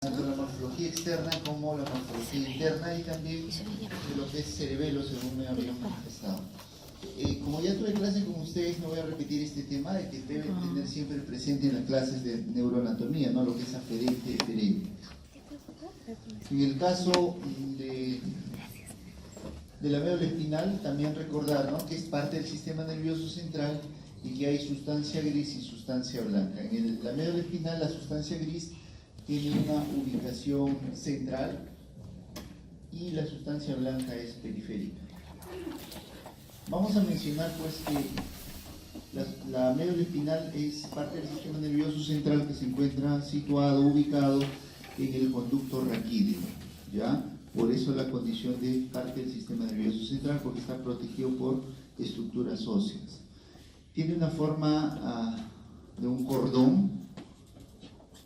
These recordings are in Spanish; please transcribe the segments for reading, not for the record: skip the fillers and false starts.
tanto la morfología externa como la morfología interna y también de lo que es cerebelo, según me habían manifestado. Como ya tuve clase con ustedes, no voy a repetir este tema de que deben tener siempre presente en las clases de neuroanatomía, ¿no? Lo que es aferente y eferente. En el caso de la médula espinal, también recordar, ¿no?, que es parte del sistema nervioso central y que hay sustancia gris y sustancia blanca. En la médula espinal, la sustancia gris tiene una ubicación central y la sustancia blanca es periférica. Vamos a mencionar pues que la médula espinal es parte del sistema nervioso central que se encuentra ubicado en el conducto raquídeo, ¿ya? Por eso la condición de parte del sistema nervioso central, porque está protegido por estructuras óseas. Tiene una forma de un cordón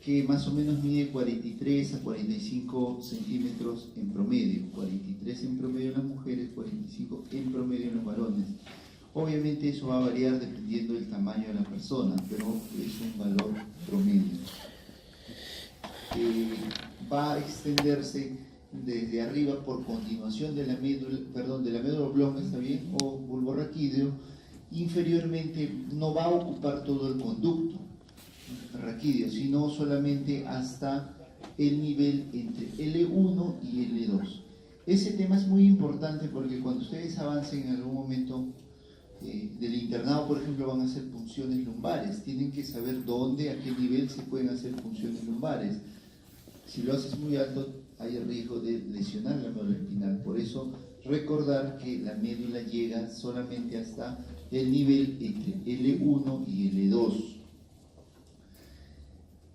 que más o menos mide 43 a 45 centímetros en promedio, 43 en promedio en las mujeres, 45 en promedio en los varones. Obviamente eso va a variar dependiendo del tamaño de la persona, pero es un valor promedio. Va a extenderse desde arriba por continuación de la médula oblonga, ¿está bien?, o bulbo raquídeo. Inferiormente no va a ocupar todo el conducto raquídeo, sino solamente hasta el nivel entre L1 y L2. Ese tema es muy importante porque cuando ustedes avancen en algún momento del internado, por ejemplo, van a hacer punciones lumbares. Tienen que saber dónde, a qué nivel se pueden hacer punciones lumbares. Si lo haces muy alto, hay el riesgo de lesionar la médula espinal. Por eso, recordar que la médula llega solamente hasta el nivel entre L1 y L2.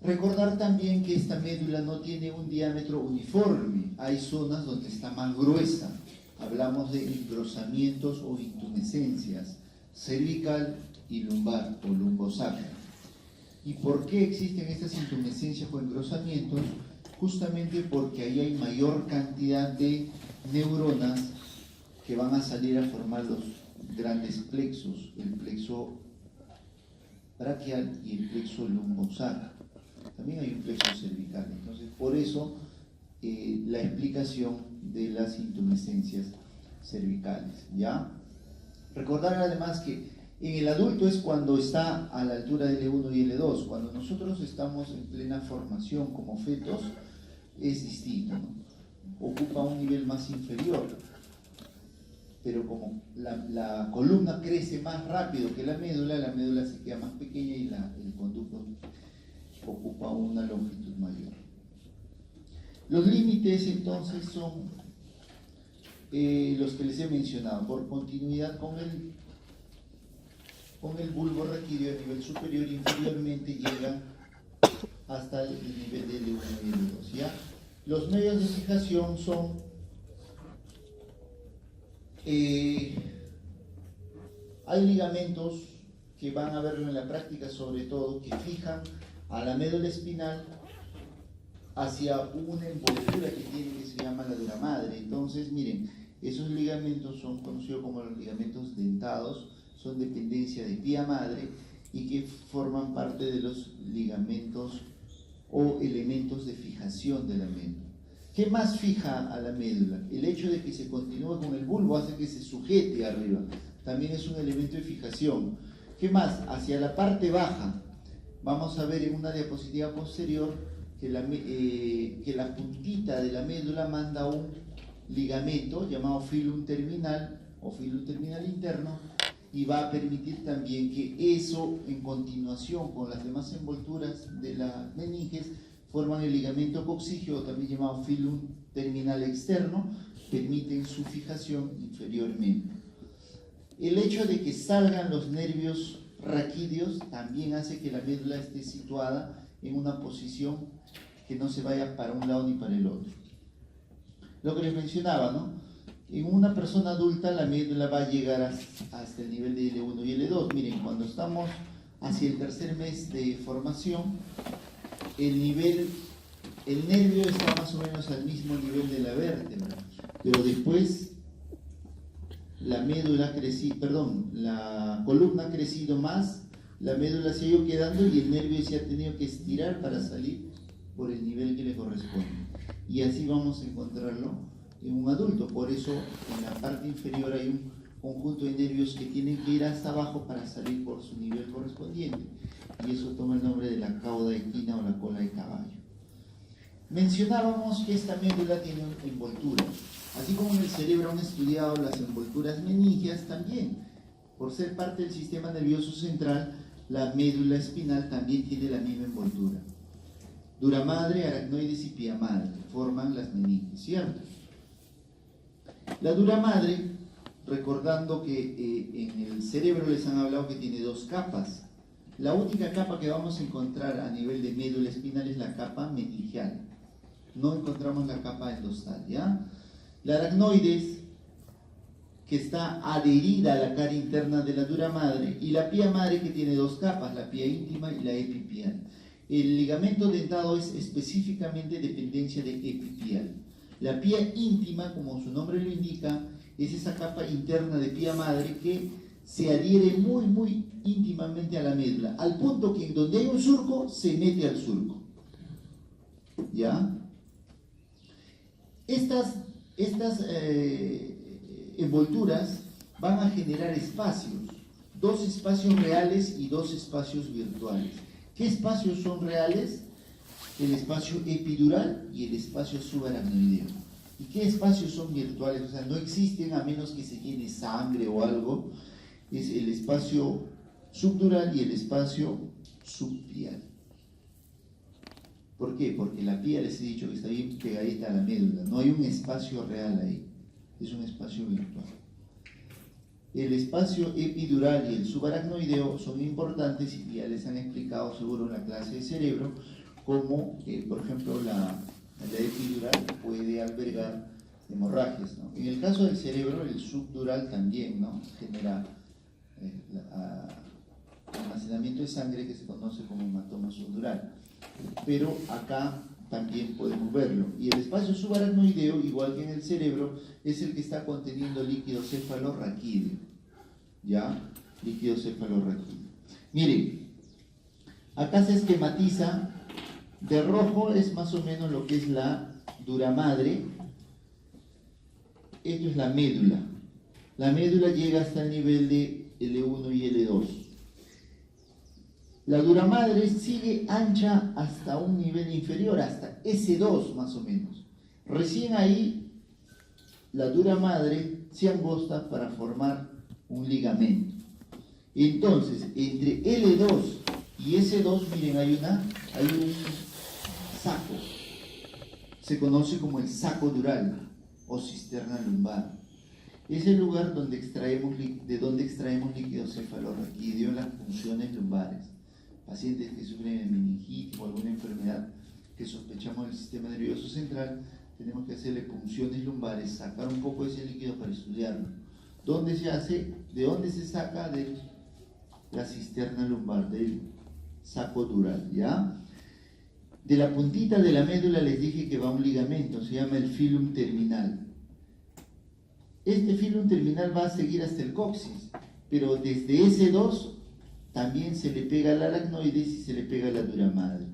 Recordar también que esta médula no tiene un diámetro uniforme. Hay zonas donde está más gruesa. Hablamos de engrosamientos o intumescencias, cervical y lumbar o lumbosacra. ¿Y por qué existen estas intumescencias o engrosamientos? Justamente porque ahí hay mayor cantidad de neuronas que van a salir a formar los grandes plexos, el plexo braquial y el plexo lumbosacro. También hay un plexo cervical. Entonces, por eso la explicación de las intumescencias cervicales, ¿ya? Recordar además que en el adulto es cuando está a la altura de L1 y L2. Cuando nosotros estamos en plena formación como fetos, es distinto, ¿no? Ocupa un nivel más inferior. Pero como la columna crece más rápido que la médula se queda más pequeña y el conducto ocupa una longitud mayor. Los límites entonces son los que les he mencionado, por continuidad con el bulbo raquídeo a nivel superior, inferiormente llega hasta el nivel de L1 y L2, ¿ya? Los medios de fijación son hay ligamentos que van a verlo en la práctica, sobre todo, que fijan a la médula espinal hacia una envoltura que tiene, que se llama la dura madre. Entonces, miren, esos ligamentos son conocidos como los ligamentos dentados, son dependencia de pía madre y que forman parte de los ligamentos o elementos de fijación de la médula. ¿Qué más fija a la médula? El hecho de que se continúe con el bulbo hace que se sujete arriba. También es un elemento de fijación. ¿Qué más? Hacia la parte baja. Vamos a ver en una diapositiva posterior que la puntita de la médula manda un ligamento llamado filum terminal o filum terminal interno y va a permitir también que eso, en continuación con las demás envolturas de la meninges, forman el ligamento coxígeo, también llamado filum terminal externo, permiten su fijación inferiormente. El hecho de que salgan los nervios raquídeos también hace que la médula esté situada en una posición que no se vaya para un lado ni para el otro. Lo que les mencionaba, ¿no? En una persona adulta la médula va a llegar hasta el nivel de L1 y L2. Miren, cuando estamos hacia el tercer mes de formación, el nervio está más o menos al mismo nivel de la vértebra, pero después la columna ha crecido más, la médula se ha ido quedando y el nervio se ha tenido que estirar para salir por el nivel que le corresponde. Y así vamos a encontrarlo en un adulto. Por eso en la parte inferior hay un conjunto de nervios que tienen que ir hasta abajo para salir por su nivel correspondiente. Y eso toma el nombre de la cauda equina o la cola de caballo. Mencionábamos que esta médula tiene envolturas. Así como en el cerebro han estudiado las envolturas meningias, también, por ser parte del sistema nervioso central, la médula espinal también tiene la misma envoltura. Dura madre, aracnoides y pía madre forman las meninges, ¿cierto? La dura madre, recordando que en el cerebro les han hablado que tiene dos capas. La única capa que vamos a encontrar a nivel de médula espinal es la capa meningial. No encontramos la capa endostal, ¿ya? La aracnoides, que está adherida a la cara interna de la dura madre, y la pía madre, que tiene dos capas, la pía íntima y la epipial. El ligamento dentado es específicamente dependencia de epipial. La pía íntima, como su nombre lo indica, es esa capa interna de pía madre que se adhiere muy íntimamente a la médula, al punto que donde hay un surco, se mete al surco. ¿Ya? Estas envolturas van a generar espacios, dos espacios reales y dos espacios virtuales. ¿Qué espacios son reales? El espacio epidural y el espacio subaracnoideo. ¿Y qué espacios son virtuales? O sea, no existen a menos que se llene sangre o algo. Es el espacio subdural y el espacio subpial. ¿Por qué? Porque la pía, les he dicho que está bien pegadita a la médula. No hay un espacio real ahí. Es un espacio virtual. El espacio epidural y el subaracnoideo son importantes y ya les han explicado seguro en la clase de cerebro cómo, por ejemplo, la epidural puede albergar hemorragias, ¿no? En el caso del cerebro, el subdural también, ¿no? Genera almacenamiento de sangre que se conoce como hematoma subdural. Pero acá también podemos verlo. Y el espacio subaracnoideo, igual que en el cerebro, es el que está conteniendo líquido cefalorraquídeo. ¿Ya? Líquido cefalorraquídeo. Miren, acá se esquematiza. De rojo es más o menos lo que es la dura madre. Esto es la médula. La médula llega hasta el nivel de L1 y L2. La dura madre sigue ancha hasta un nivel inferior, hasta S2 más o menos. Recién ahí la dura madre se angosta para formar un ligamento. Entonces, entre L2 y S2, miren, hay un saco. Se conoce como el saco dural o cisterna lumbar. Es el lugar donde extraemos líquido cefalorraquídeo en las funciones lumbares. Pacientes que sufren de meningitis o alguna enfermedad que sospechamos del sistema nervioso central, tenemos que hacerle punciones lumbares, sacar un poco de ese líquido para estudiarlo. ¿Dónde se hace? ¿De dónde se saca? De la cisterna lumbar, del saco dural, ¿ya? De la puntita de la médula les dije que va un ligamento, se llama el filum terminal. Este filum terminal va a seguir hasta el coxis, pero desde S2 también se le pega la aracnoides y se le pega la dura madre.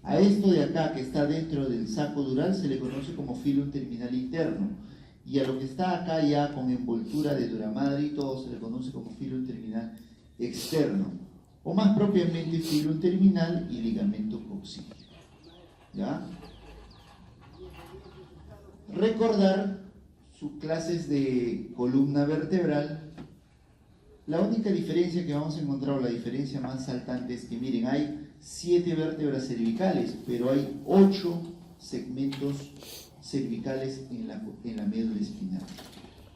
A esto de acá, que está dentro del saco dural, se le conoce como filum terminal interno. Y a lo que está acá ya con envoltura de dura madre y todo, se le conoce como filum terminal externo. O más propiamente, filum terminal y ligamento coxígeo. ¿Ya? Recordar sus clases de columna vertebral. La única diferencia que vamos a encontrar, o la diferencia más saltante, es que miren, hay 7 vértebras cervicales, pero hay 8 segmentos cervicales en la médula espinal.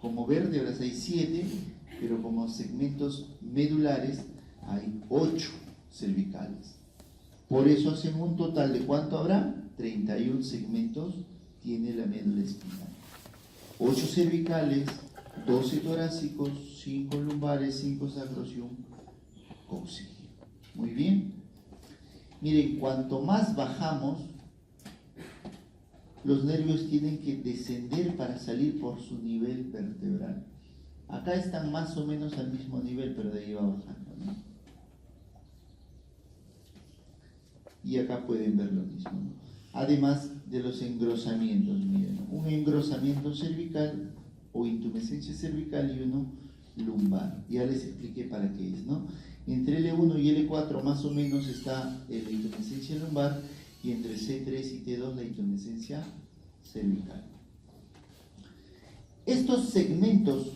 Como vértebras hay 7, pero como segmentos medulares hay 8 cervicales. Por eso hacen un total de ¿cuánto habrá? 31 segmentos tiene la médula espinal. 8 cervicales, 12 torácicos, 5 lumbares, 5 sacros y un coxígeo. Muy bien. Miren, cuanto más bajamos, los nervios tienen que descender para salir por su nivel vertebral. Acá están más o menos al mismo nivel, pero de ahí va bajando, ¿no? Y acá pueden ver lo mismo, ¿no? además de los engrosamientos. Miren, un engrosamiento cervical o intumescencia cervical y uno lumbar. Ya les expliqué para qué es, ¿no? Entre L1 y L4 más o menos está la intumescencia lumbar y entre C3 y T2 la intumescencia cervical. Estos segmentos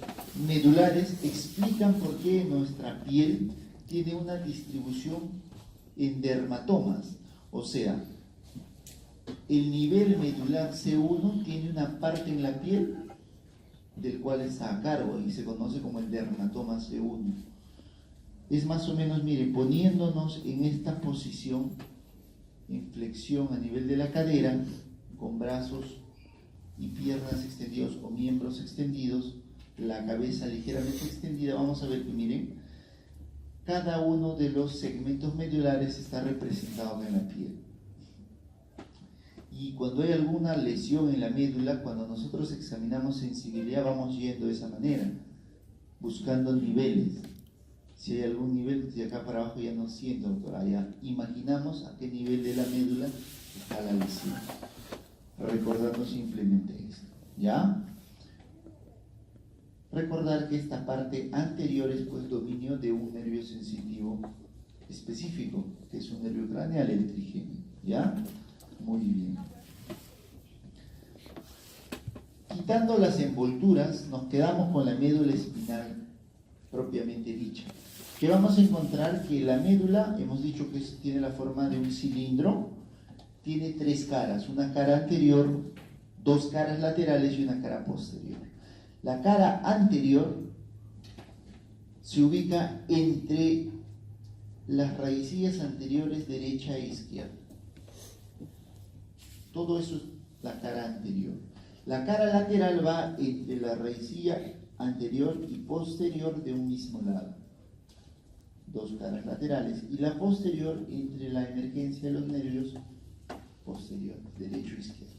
medulares explican por qué nuestra piel tiene una distribución en dermatomas, o sea, el nivel medular C1 tiene una parte en la piel del cual está a cargo y se conoce como el dermatoma C1. Es más o menos, miren, poniéndonos en esta posición, en flexión a nivel de la cadera, con brazos y piernas extendidos o miembros extendidos, la cabeza ligeramente extendida, vamos a ver que miren, cada uno de los segmentos medulares está representado en la piel. Y cuando hay alguna lesión en la médula, cuando nosotros examinamos sensibilidad, vamos yendo de esa manera, buscando niveles. Si hay algún nivel de acá para abajo ya no siento, doctora, ya imaginamos a qué nivel de la médula está la lesión. Recordando simplemente esto, ¿ya? Recordar que esta parte anterior es pues dominio de un nervio sensitivo específico, que es un nervio craneal, el trigémino, ¿ya? Muy bien. Quitando las envolturas, nos quedamos con la médula espinal propiamente dicha. Que vamos a encontrar que la médula, hemos dicho que tiene la forma de un cilindro, tiene tres caras, una cara anterior, dos caras laterales y una cara posterior. La cara anterior se ubica entre las raicillas anteriores derecha e izquierda. Todo eso es la cara anterior. La cara lateral va entre la raicilla anterior y posterior de un mismo lado. Dos caras laterales. Y la posterior entre la emergencia de los nervios posteriores, derecho e izquierdo.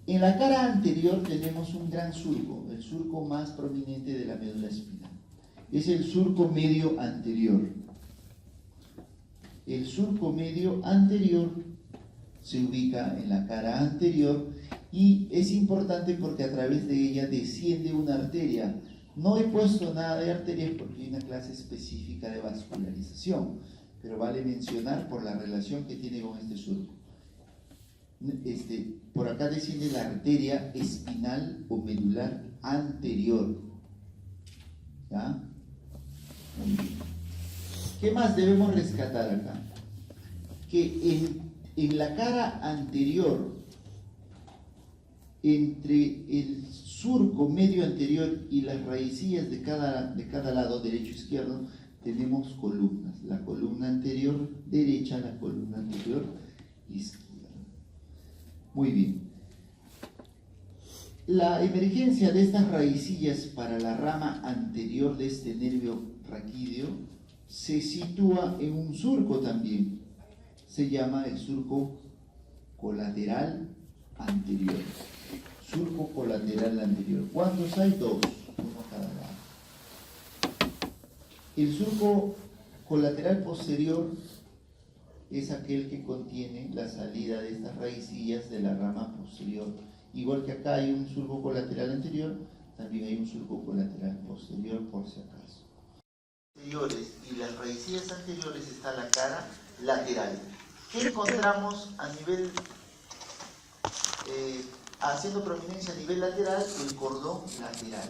En la cara anterior tenemos un gran surco, el surco más prominente de la médula espinal. Es el surco medio anterior. El surco medio anterior se ubica en la cara anterior y es importante porque a través de ella desciende una arteria. No he puesto nada de arterias porque hay una clase específica de vascularización, pero vale mencionar por la relación que tiene con este surco. Por acá desciende la arteria espinal o medular anterior. ¿Ya? Muy bien. ¿Qué más debemos rescatar acá? Que en la cara anterior, entre el surco medio anterior y las raicillas de cada lado, derecho e izquierdo, tenemos columnas. La columna anterior derecha, la columna anterior izquierda. Muy bien. La emergencia de estas raicillas para la rama anterior de este nervio raquídeo se sitúa en un surco también. Se llama el surco colateral anterior. Surco colateral anterior. ¿Cuántos hay? Dos, uno a cada lado. El surco colateral posterior es aquel que contiene la salida de estas raicillas de la rama posterior. Igual que acá hay un surco colateral anterior, también hay un surco colateral posterior, por si acaso. Y las raicillas anteriores está la cara lateral. ¿Qué encontramos a nivel, haciendo prominencia a nivel lateral? El cordón lateral.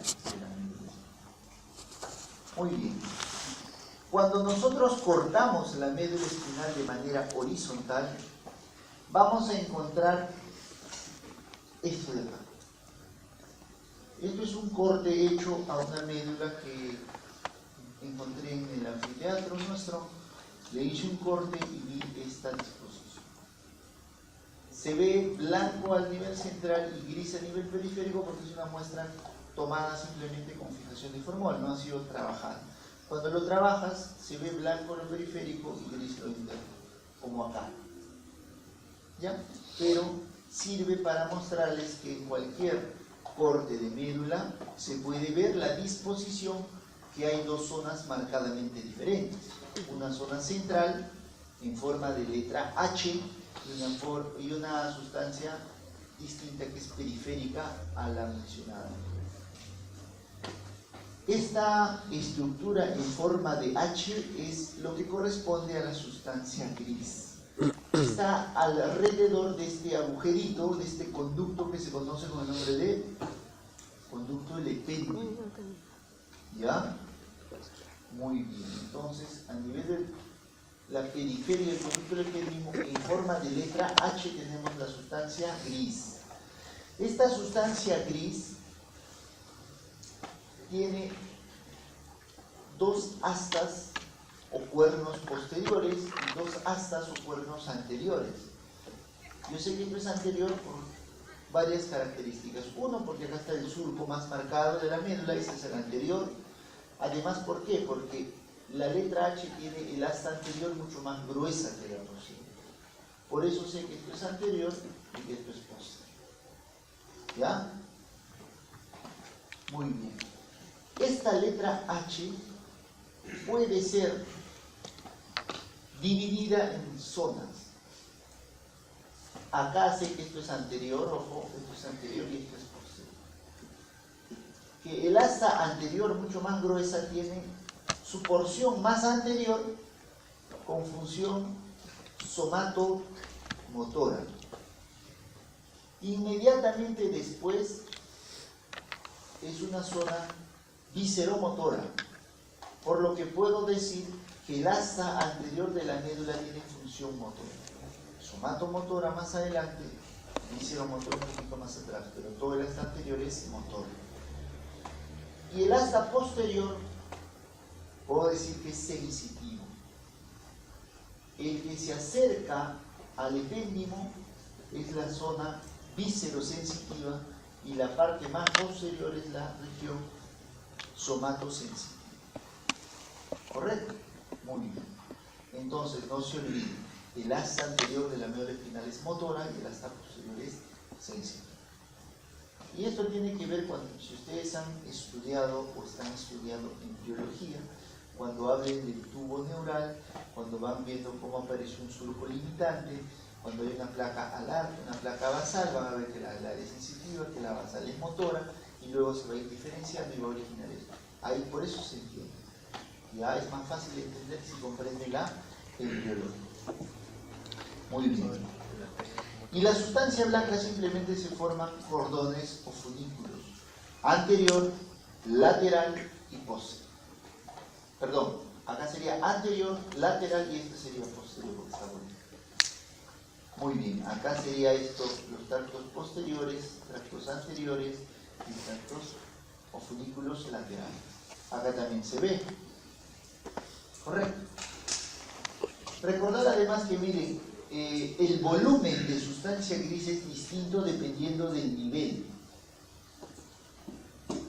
Muy bien. Cuando nosotros cortamos la médula espinal de manera horizontal, vamos a encontrar esto de acá. Esto es un corte hecho a una médula que encontré en el anfiteatro nuestro. Le hice un corte y vi esta disposición. Se ve blanco al nivel central y gris a nivel periférico porque es una muestra tomada simplemente con fijación de formol, no ha sido trabajada. Cuando lo trabajas, se ve blanco lo periférico y gris lo interno, como acá. ¿Ya? Pero sirve para mostrarles que en cualquier corte de médula se puede ver la disposición, que hay dos zonas marcadamente diferentes. Una zona central en forma de letra H y una sustancia distinta que es periférica a la mencionada. Esta estructura en forma de H es lo que corresponde a la sustancia gris. Está alrededor de este agujerito, de este conducto que se conoce con el nombre de conducto lepéndico. ¿Ya? Muy bien. Entonces, a nivel de la periferia del conducto lepéndico, en forma de letra H tenemos la sustancia gris. Esta sustancia gris tiene dos astas o cuernos posteriores y dos astas o cuernos anteriores. Yo sé que esto es anterior por varias características. Uno, porque acá está el surco más marcado de la médula, ese es el anterior. Además, ¿por qué? Porque la letra H tiene el asta anterior mucho más gruesa que la posterior. Por eso sé que esto es anterior y que esto es posterior. ¿Ya? Muy bien. Esta letra H puede ser dividida en zonas. Acá sé que esto es anterior, ojo, esto es anterior y esto es posterior. Que el asta anterior, mucho más gruesa, tiene su porción más anterior con función somatomotora. Inmediatamente después es una zona visceromotora, por lo que puedo decir que el asta anterior de la médula tiene función motora. Somatomotora más adelante, visceromotora un poquito más atrás, pero todo el asta anterior es motor. Y el asta posterior, puedo decir que es sensitivo. El que se acerca al epéndimo es la zona viscerosensitiva y la parte más posterior es la región somatosensitiva. ¿Correcto? Muy bien. Entonces, no se olviden, el asta anterior de la médula espinal es motora y el asta posterior es sensitiva. Y esto tiene que ver cuando, si ustedes han estudiado o están estudiando en biología, cuando hablen del tubo neural, cuando van viendo cómo aparece un surco limitante, cuando hay una placa alar, una placa basal, van a ver que la alar es sensitiva, que la basal es motora, y luego se va a ir diferenciando y va a originar esto. Ahí por eso se entiende. Ya es más fácil de entender si comprende la embriología. Muy bien. Y la sustancia blanca simplemente se forman cordones o funículos. Anterior, lateral y posterior. Perdón, acá sería anterior, lateral y este sería posterior porque está bonito. Muy bien, acá sería esto, los tractos posteriores, tractos anteriores y tractos o funículos laterales. Acá también se ve. Correcto. Recordar además que miren, el volumen de sustancia gris es distinto dependiendo del nivel.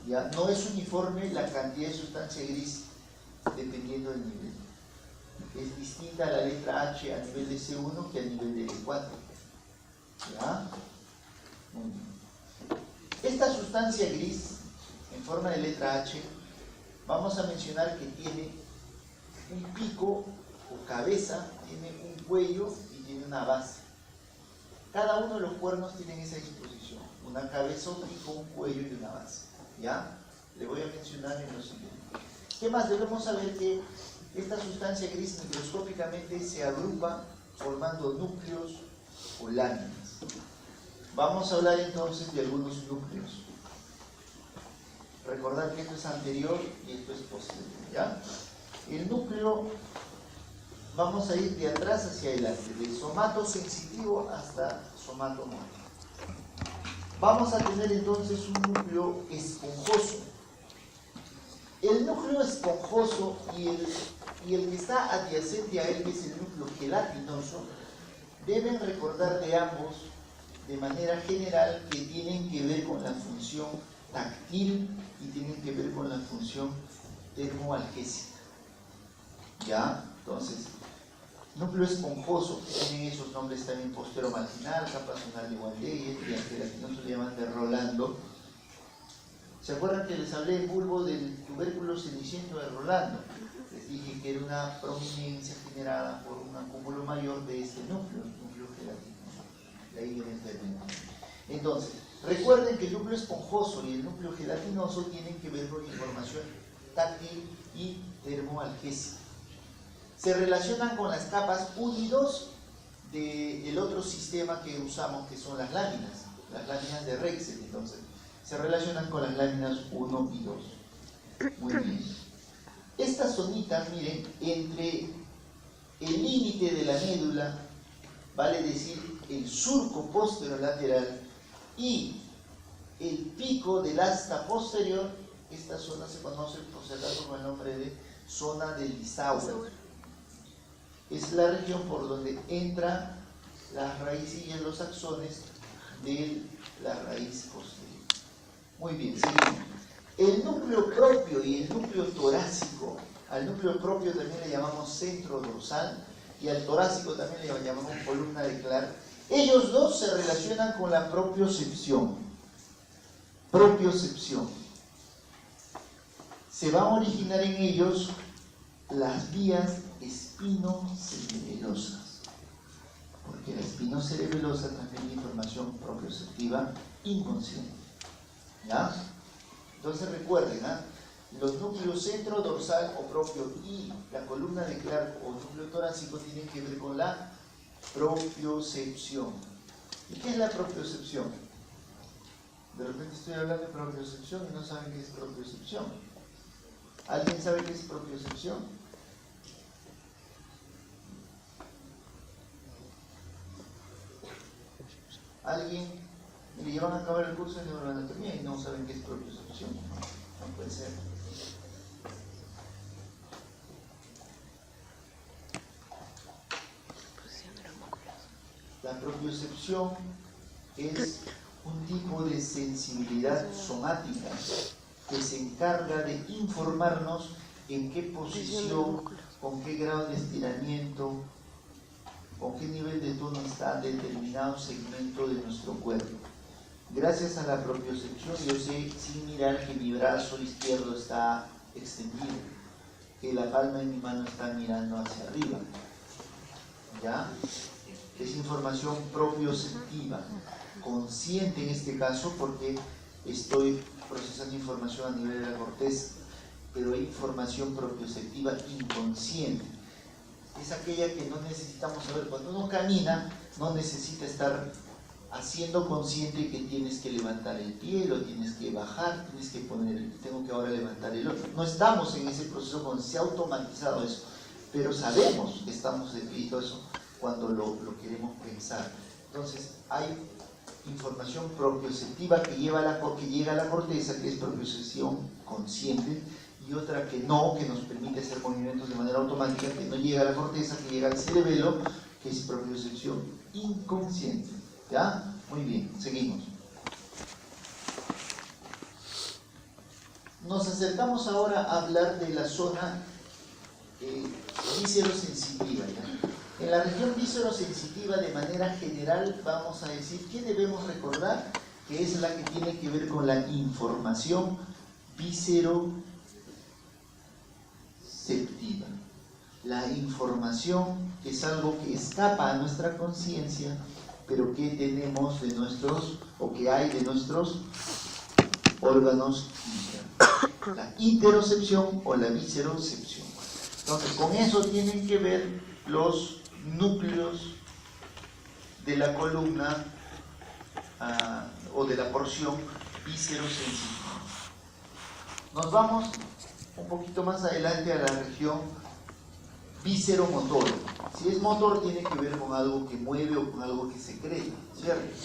¿Ya? No es uniforme la cantidad de sustancia gris dependiendo del nivel. Es distinta a la letra H a nivel de C1 que a nivel de E4. ¿Ya? Muy bien. Esta sustancia gris, en forma de letra H, vamos a mencionar que tiene un pico o cabeza, tiene un cuello y tiene una base. Cada uno de los cuernos tienen esa disposición, una cabeza, un pico, un cuello y una base. ¿Ya? Le voy a mencionar en lo siguiente. ¿Qué más? Debemos saber que esta sustancia gris microscópicamente se agrupa formando núcleos o láminas. Vamos a hablar entonces de algunos núcleos. Recordar que esto es anterior y esto es posterior. ¿Ya? El núcleo, vamos a ir de atrás hacia adelante, de somato sensitivo hasta somato motor. Vamos a tener entonces un núcleo esponjoso. El núcleo esponjoso y el que está adyacente a él, que es el núcleo gelatinoso, deben recordar de ambos de manera general que tienen que ver con la función táctil y tienen que ver con la función termoalgésica. ¿Ya? Entonces, núcleo esponjoso, que tienen esos nombres también postero-marginal, capa zonal de Wandey, y al gelatinoso le llaman de Rolando. ¿Se acuerdan que les hablé en bulbo del tubérculo ceniciento de Rolando? Les dije que era una prominencia generada por un acúmulo mayor de este núcleo, el núcleo gelatinoso. De ahí viene el término. Entonces, recuerden que el núcleo esponjoso y el núcleo gelatinoso tienen que ver con información táctil y termoalgésica. Se relacionan con las capas 1 y 2 del otro sistema que usamos, que son las láminas de Rexel. Entonces, se relacionan con las láminas 1 y 2. Muy bien. Estas zonitas, miren, entre el límite de la médula, vale decir el surco posterolateral, y el pico del asta posterior, esta zona se conoce por si acaso con el nombre de zona del Lissauer. Es la región por donde entran las raíces, los axones de la raíz posterior. Muy bien, seguimos. El núcleo propio y el núcleo torácico, al núcleo propio también le llamamos centro dorsal y al torácico también le llamamos columna de Clark. Ellos dos se relacionan con la propiocepción. Se van a originar en ellos las vías espinocerebelosas, porque la espinocerebelosa transmite información propioceptiva inconsciente. ¿Ya? Entonces recuerden, los núcleos centro, dorsal o propio y la columna de Clark o núcleo torácico tienen que ver con la propiocepción. ¿Y qué es la propiocepción? De repente estoy hablando de propiocepción y no saben qué es propiocepción. ¿Alguien sabe qué es propiocepción? ¿Alguien? Mire, ya van a acabar el curso de neuroanatomía y no saben qué es propiocepción. No puede ser. La propiocepción es un tipo de sensibilidad somática que se encarga de informarnos en qué posición, con qué grado de estiramiento, con qué nivel de tono está determinado segmento de nuestro cuerpo. Gracias a la propiocepción yo sé sin mirar que mi brazo izquierdo está extendido, que la palma de mi mano está mirando hacia arriba. ¿Ya? Es información propioceptiva, consciente en este caso porque estoy procesando información a nivel de la corteza, pero hay información propioceptiva inconsciente. Es aquella que no necesitamos saber. Cuando uno camina, no necesita estar haciendo consciente que tienes que levantar el pie, lo tienes que bajar, tienes que poner, tengo que ahora levantar el otro. No estamos en ese proceso cuando se ha automatizado eso, pero sabemos que estamos de pie y todo eso cuando lo queremos pensar. Entonces, hay información propioceptiva que llega a la corteza, que es propiocepción consciente, y otra que no, que nos permite hacer movimientos de manera automática, que no llega a la corteza, que llega al cerebelo, que es propiocepción inconsciente. ¿Ya? Muy bien, seguimos. Nos acercamos ahora a hablar de la zona viscerosensitiva. ¿Ya? En la región viscerosensitiva, de manera general, vamos a decir que debemos recordar que es la que tiene que ver con la información visceroceptiva. La información que es algo que escapa a nuestra conciencia, pero que tenemos de nuestros, o que hay de nuestros órganos internos. La interocepción o la viscerocepción. Entonces, con eso tienen que ver los núcleos de la columna o de la porción viscerosensitiva. Nos vamos un poquito más adelante a la región visceromotora. Si es motor, tiene que ver con algo que mueve o con algo que secreta, ¿cierto?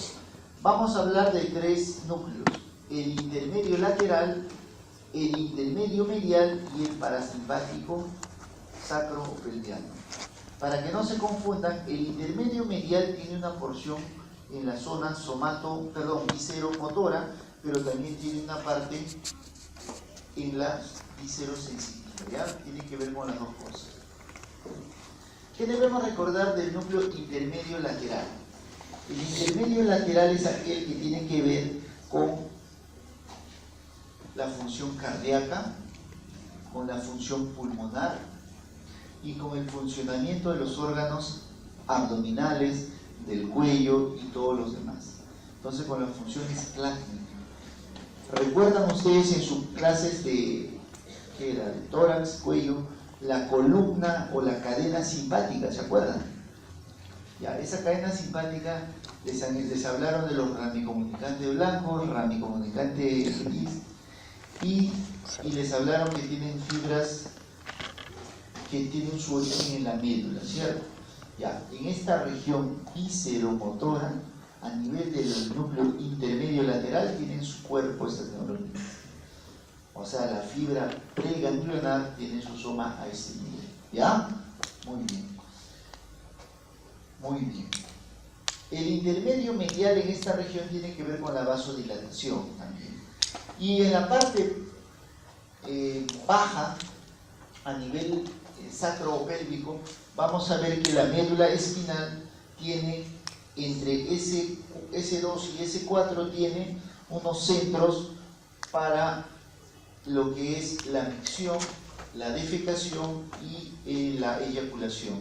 Vamos a hablar de 3 núcleos: el intermedio lateral, el intermedio medial y el parasimpático sacropelviano. Para que no se confundan, el intermedio medial tiene una porción en la zona visceromotora, pero también tiene una parte en la viscerosensitiva, ¿ya? Tiene que ver con las dos cosas. ¿Qué debemos recordar del núcleo intermedio lateral? El intermedio lateral es aquel que tiene que ver con la función cardíaca, con la función pulmonar y con el funcionamiento de los órganos abdominales, del cuello y todos los demás. Entonces, con la función esplácnica. ¿Recuerdan ustedes en sus clases de, ¿qué era? De tórax, cuello, la columna o la cadena simpática? ¿Se acuerdan? Ya, esa cadena simpática les hablaron de los ramicomunicantes blancos, ramicomunicante gris, y les hablaron que tienen fibras que tienen su origen en la médula, ¿cierto? Ya, en esta región visceromotora, a nivel del núcleo intermedio lateral, tienen su cuerpo estas neuronas. O sea, la fibra preganglionar tiene su soma a este nivel. ¿Ya? Muy bien. Muy bien. El intermedio medial en esta región tiene que ver con la vasodilatación también. Y en la parte baja, a nivel sacropélvico, vamos a ver que la médula espinal tiene entre S2 y S4 tiene unos centros para lo que es la micción, la defecación y la eyaculación.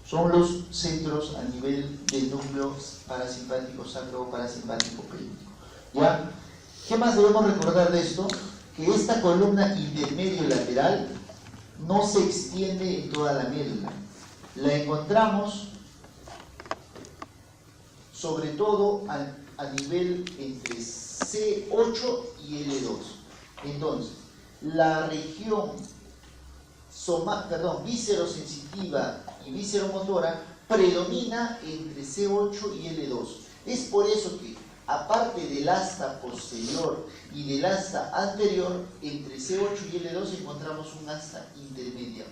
Son los centros a nivel del núcleo parasimpático sacro-parasimpático pélvico. ¿Ya? ¿Qué más debemos recordar de esto? Que esta columna intermedio lateral no se extiende en toda la médula. La encontramos sobre todo a nivel entre C8 y L2. Entonces, la región viscerosensitiva y visceromotora predomina entre C8 y L2. Es por eso que, aparte del asta posterior y del asta anterior, entre C8 y L2 encontramos un asta intermedia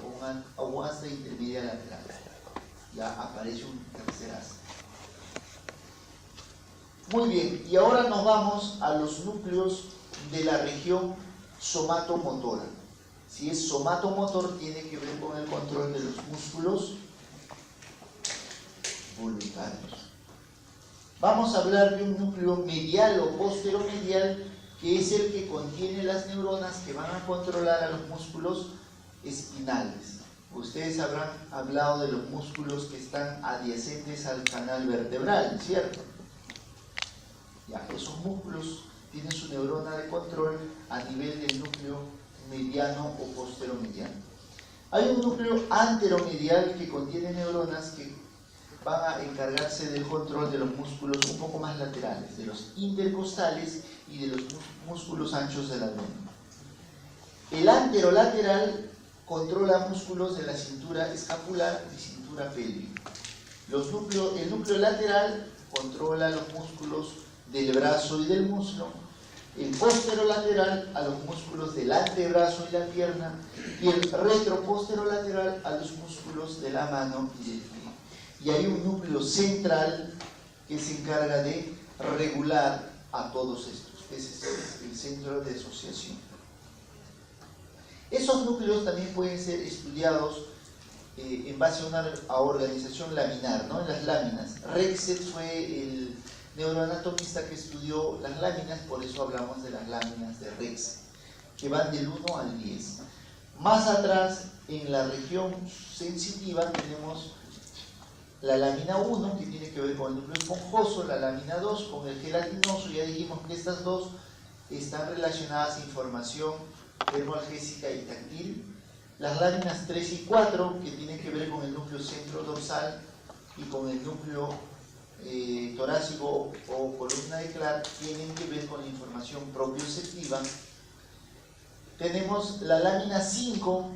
o un asta intermedia lateral. Ya aparece un tercer asta. Muy bien, y ahora nos vamos a los núcleos de la región somatomotora. Si es somatomotor, tiene que ver con el control de los músculos voluntarios. Vamos a hablar de un núcleo medial o posteromedial, que es el que contiene las neuronas que van a controlar a los músculos espinales. Ustedes habrán hablado de los músculos que están adyacentes al canal vertebral, ¿cierto? Ya, esos músculos tienen su neurona de control a nivel del núcleo mediano o posteromediano. Hay un núcleo anteromedial que contiene neuronas que van a encargarse del control de los músculos un poco más laterales, de los intercostales y de los músculos anchos del abdomen. El anterolateral controla músculos de la cintura escapular y cintura pélvica. El núcleo lateral controla los músculos del brazo y del muslo. El posterolateral a los músculos del antebrazo y la pierna, y el retroposterolateral a los músculos de la mano y del pie. Y hay un núcleo central que se encarga de regular a todos estos. Ese es el centro de asociación. Esos núcleos también pueden ser estudiados en base a una organización laminar, ¿no? En las láminas. Rexed fue el neuroanatomista que estudió las láminas, por eso hablamos de las láminas de Rexed, que van del 1 al 10. Más atrás, en la región sensitiva, tenemos la lámina 1, que tiene que ver con el núcleo esponjoso, la lámina 2 con el gelatinoso. Ya dijimos que estas dos están relacionadas a información termoalgésica y táctil. Las láminas 3 y 4, que tienen que ver con el núcleo centrodorsal y con el núcleo torácico o columna de Clark, tienen que ver con la información propioceptiva. Tenemos la lámina 5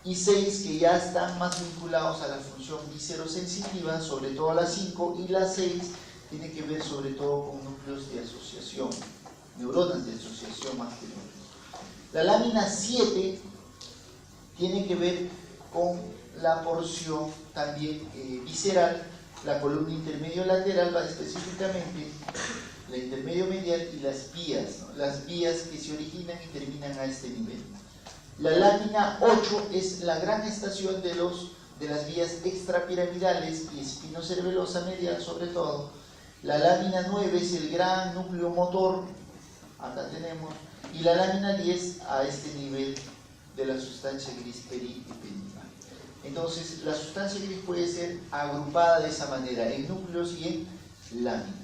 y 6, que ya están más vinculados a la función viscerosensitiva, sobre todo la 5, y la 6 tiene que ver sobre todo con núcleos de asociación, neuronas de asociación más que núcleos. La lámina 7 tiene que ver con la porción también visceral. La columna intermedio lateral va específicamente la intermedio medial y las vías, ¿no? Las vías que se originan y terminan a este nivel. La lámina 8 es la gran estación de las vías extrapiramidales y espinocerebelosa medial sobre todo. La lámina 9 es el gran núcleo motor, acá tenemos, y la lámina 10 a este nivel de la sustancia gris peripendicular. Entonces, la sustancia gris puede ser agrupada de esa manera, en núcleos y en láminas.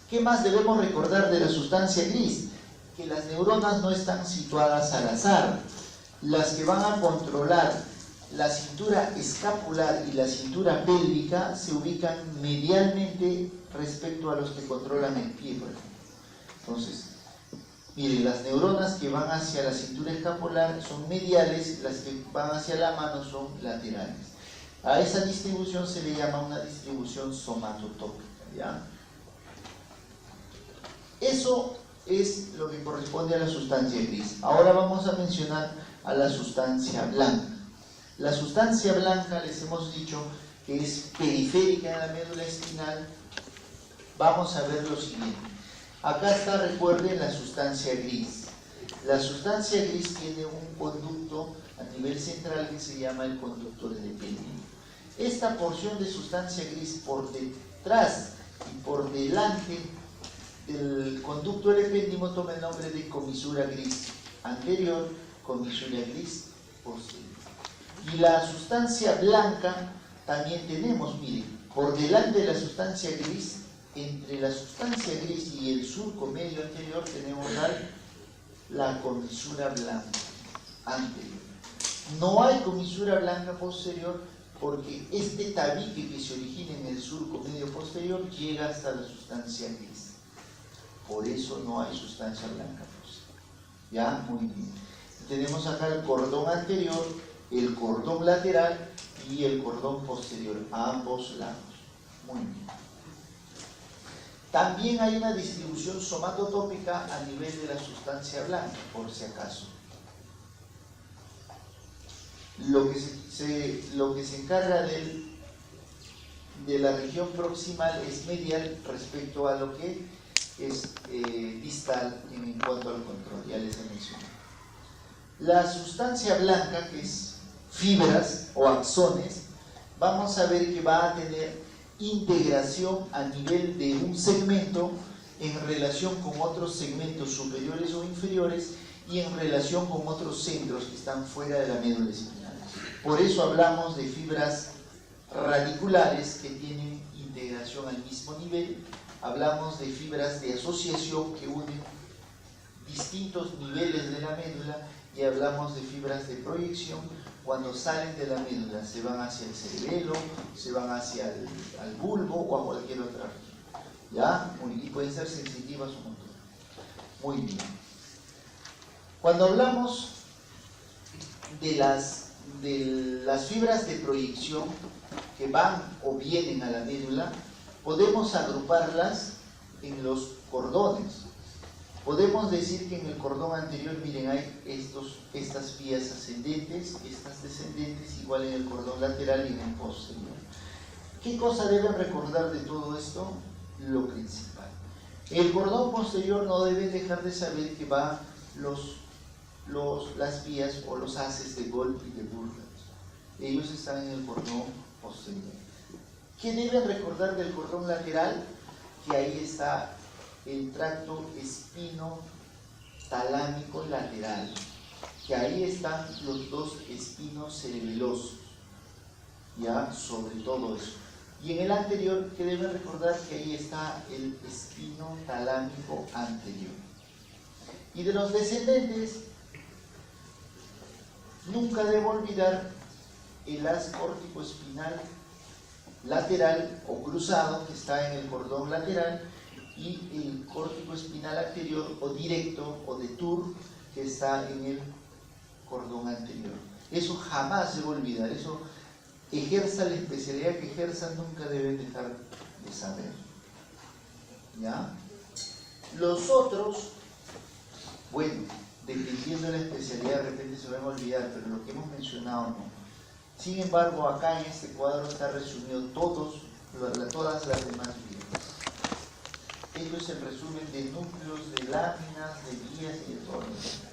¿Qué más debemos recordar de la sustancia gris? Que las neuronas no están situadas al azar. Las que van a controlar la cintura escapular y la cintura pélvica se ubican medialmente respecto a los que controlan el pie, por ejemplo. Entonces, miren, las neuronas que van hacia la cintura escapular son mediales, las que van hacia la mano son laterales. A esa distribución se le llama una distribución somatotópica, ¿ya? Eso es lo que corresponde a la sustancia gris. Ahora vamos a mencionar a la sustancia blanca. La sustancia blanca, les hemos dicho que es periférica en la médula espinal. Vamos a ver lo siguiente. Acá está, recuerden, la sustancia gris. La sustancia gris tiene un conducto a nivel central que se llama el conducto del epéndimo. Esta porción de sustancia gris por detrás y por delante del conducto del epéndimo toma el nombre de comisura gris anterior, comisura gris posterior. Y la sustancia blanca también tenemos, miren, por delante de la sustancia gris, entre la sustancia gris y el surco medio anterior tenemos la comisura blanca anterior. No hay comisura blanca posterior porque este tabique que se origina en el surco medio posterior llega hasta la sustancia gris. Por eso no hay sustancia blanca posterior. ¿Ya? Muy bien. Tenemos acá el cordón anterior, el cordón lateral y el cordón posterior, a ambos lados. Muy bien. También hay una distribución somatotópica a nivel de la sustancia blanca, por si acaso. Lo que se encarga de la región proximal es medial respecto a lo que es distal en cuanto al control, ya les he mencionado. La sustancia blanca, que es fibras o axones, vamos a ver que va a tener integración a nivel de un segmento en relación con otros segmentos superiores o inferiores y en relación con otros centros que están fuera de la médula espinal. Por eso hablamos de fibras radiculares que tienen integración al mismo nivel, hablamos de fibras de asociación que unen distintos niveles de la médula y hablamos de fibras de proyección cuando salen de la médula, se van hacia el cerebelo, se van hacia el bulbo o a cualquier otra región. ¿Ya? Y pueden ser sensitivas o motoras. Muy bien. Cuando hablamos de las fibras de proyección que van o vienen a la médula, podemos agruparlas en los cordones. Podemos decir que en el cordón anterior, miren, hay estas vías ascendentes, estas descendentes, igual en el cordón lateral y en el posterior. ¿Qué cosa deben recordar de todo esto? Lo principal. El cordón posterior no deben dejar de saber que va las vías o los haces de Golgi y de Burgers. Ellos están en el cordón posterior. ¿Qué deben recordar del cordón lateral? Que ahí está el tracto espino-talámico lateral, que ahí están los dos espinos cerebelosos, ya, sobre todo eso. Y en el anterior, que deben recordar que ahí está el espino talámico anterior. Y de los descendentes, nunca debo olvidar el haz córtico-espinal lateral o cruzado que está en el cordón lateral y el córtico espinal anterior o directo o de Tour que está en el cordón anterior. Eso jamás debo olvidar, eso ejerza la especialidad que ejerzan, nunca deben dejar de saber. ¿Ya? Los otros, bueno, dependiendo de la especialidad de repente se van a olvidar, pero lo que hemos mencionado no. Sin embargo, acá en este cuadro está resumido todas las demás vías. Esto es el resumen de núcleos, de láminas, de vías y de todo eso.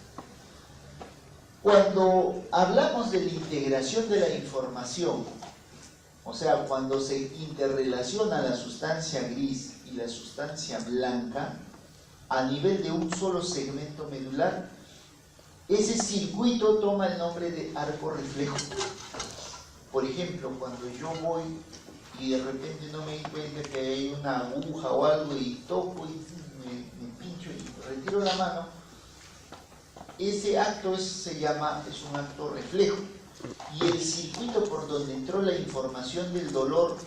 Cuando hablamos de la integración de la información, o sea, cuando se interrelaciona la sustancia gris y la sustancia blanca a nivel de un solo segmento medular, Ese circuito toma el nombre de arco reflejo. Por ejemplo, cuando yo voy y de repente no me di cuenta que hay una aguja o algo y toco y me pincho y retiro la mano, ese acto es un acto reflejo. Y el circuito por donde entró la información del dolor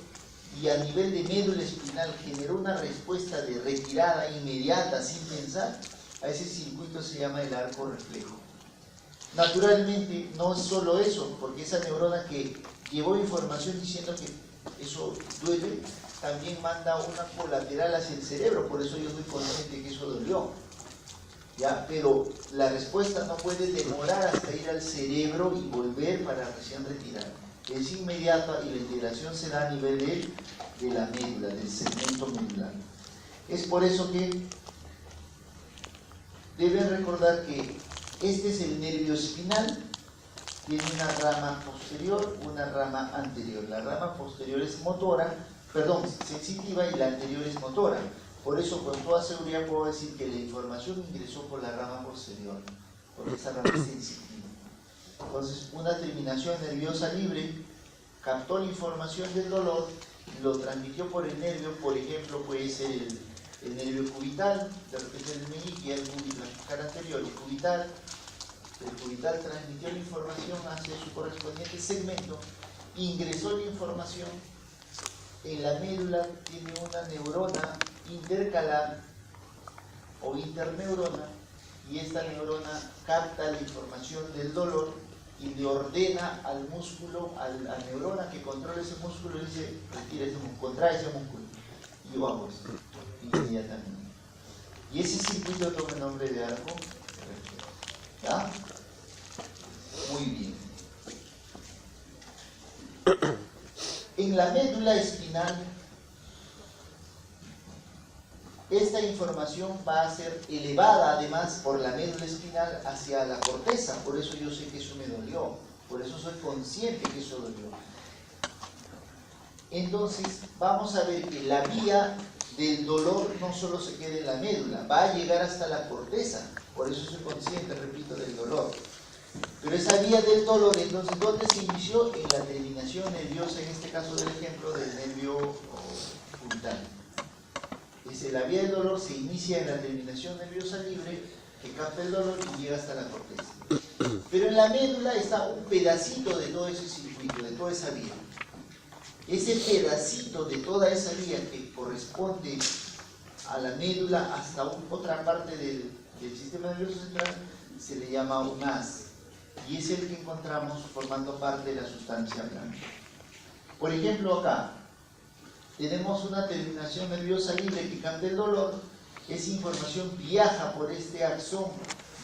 y a nivel de médula espinal generó una respuesta de retirada inmediata sin pensar, a ese circuito se llama el arco reflejo. Naturalmente no es solo eso, porque esa neurona que llevó información diciendo que eso duele, también manda una colateral hacia el cerebro, por eso yo soy consciente que eso dolió. ¿Ya? Pero la respuesta no puede demorar hasta ir al cerebro y volver para recién retirar. Es inmediata y la integración se da a nivel de la médula, del segmento medular. Es por eso que deben recordar que este es el nervio espinal, tiene una rama posterior, una rama anterior. La rama posterior es sensitiva y la anterior es motora. Por eso con toda seguridad puedo decir que la información ingresó por la rama posterior, porque esa rama es sensitiva. Entonces, una terminación nerviosa libre captó la información del dolor, lo transmitió por el nervio, por ejemplo, puede ser el nervio cubital, de repente el meñique, la cara anterior, el cubital transmitió la información hacia su correspondiente segmento, ingresó la información, en la médula tiene una neurona intercalar o interneurona, y esta neurona capta la información del dolor y le ordena al músculo, a la neurona que controla ese músculo, dice, retira ese músculo, contrae ese músculo, y vamos, inmediatamente. Y ese circuito toma el nombre de arco reflejo. ¿Ya? Muy bien. En la médula espinal, esta información va a ser elevada además por la médula espinal hacia la corteza, por eso yo sé que eso me dolió, por eso soy consciente que eso dolió. Entonces vamos a ver que la vía del dolor no solo se queda en la médula, va a llegar hasta la corteza, por eso soy consciente, repito, del dolor. Pero esa vía del dolor, entonces, ¿dónde se inició? En la terminación nerviosa, en este caso del ejemplo del nervio cubital. La vía del dolor se inicia en la terminación nerviosa libre que capta el dolor y llega hasta la corteza. Pero en la médula está un pedacito de todo ese circuito, de toda esa vía. Ese pedacito de toda esa vía que corresponde a la médula hasta otra parte del sistema nervioso central se le llama un haz, y es el que encontramos formando parte de la sustancia blanca. Por ejemplo, acá tenemos una terminación nerviosa libre que capta el dolor. Esa información viaja por este axón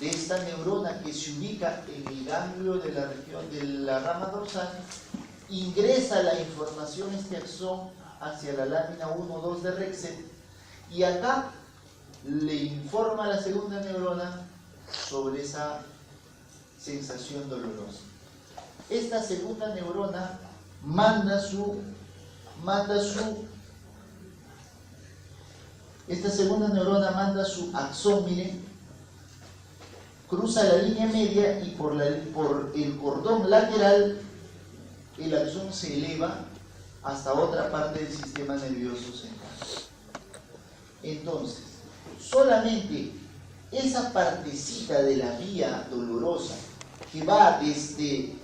de esta neurona que se ubica en el ganglio de la región de la rama dorsal, ingresa la información, este axón, hacia la lámina 1-2 de Rexet, y acá le informa a la segunda neurona sobre esa sensación dolorosa. Esta segunda neurona esta segunda neurona manda su axón, miren, cruza la línea media y por el cordón lateral el axón se eleva hasta otra parte del sistema nervioso central. Entonces, solamente esa partecita de la vía dolorosa que va desde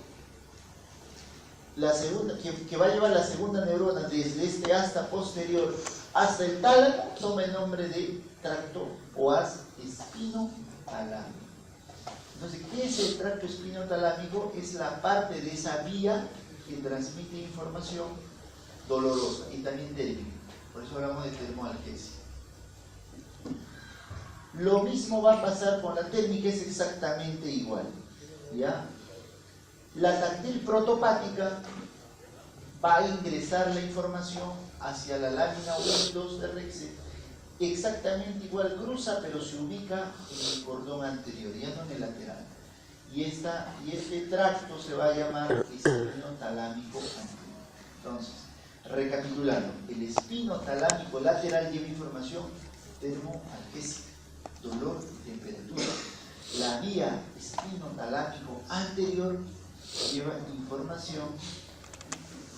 la segunda, que va a llevar la segunda neurona desde este hasta posterior hasta el tálamo, toma el nombre de tracto o haz espinotalámico. Entonces, ¿qué es el tracto espinotalámico? Es la parte de esa vía que transmite información dolorosa y también térmica. Por eso hablamos de termoalgesia. Lo mismo va a pasar con la térmica, es exactamente igual, ¿ya? La táctil protopática va a ingresar la información hacia la lámina 1 y 2 de Rexet, exactamente igual, cruza, pero se ubica en el cordón anterior, ya no en el lateral. Y este tracto se va a llamar espinotalámico anterior. Entonces, recapitulando, el espinotalámico lateral lleva información termoalgésica, dolor y temperatura. La vía espinotalámico anterior lleva información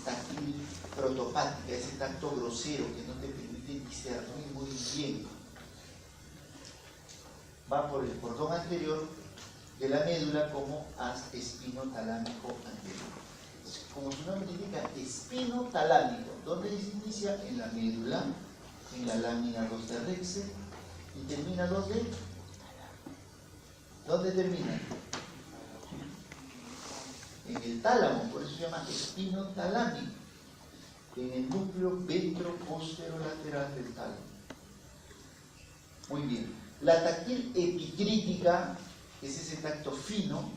táctil protopática, ese tacto grosero que no te permite discernir muy bien. Va por el cordón anterior de la médula como haz espinotalámico anterior. Como su nombre indica, espinotalámico. ¿Dónde se inicia? En la médula, en la lámina 2 de Rexel, y termina ¿dónde? ¿Dónde termina? En el tálamo, por eso se llama espinotalámico, en el núcleo ventroposterolateral del tálamo. Muy bien. La táctil epicrítica, que es ese tacto fino,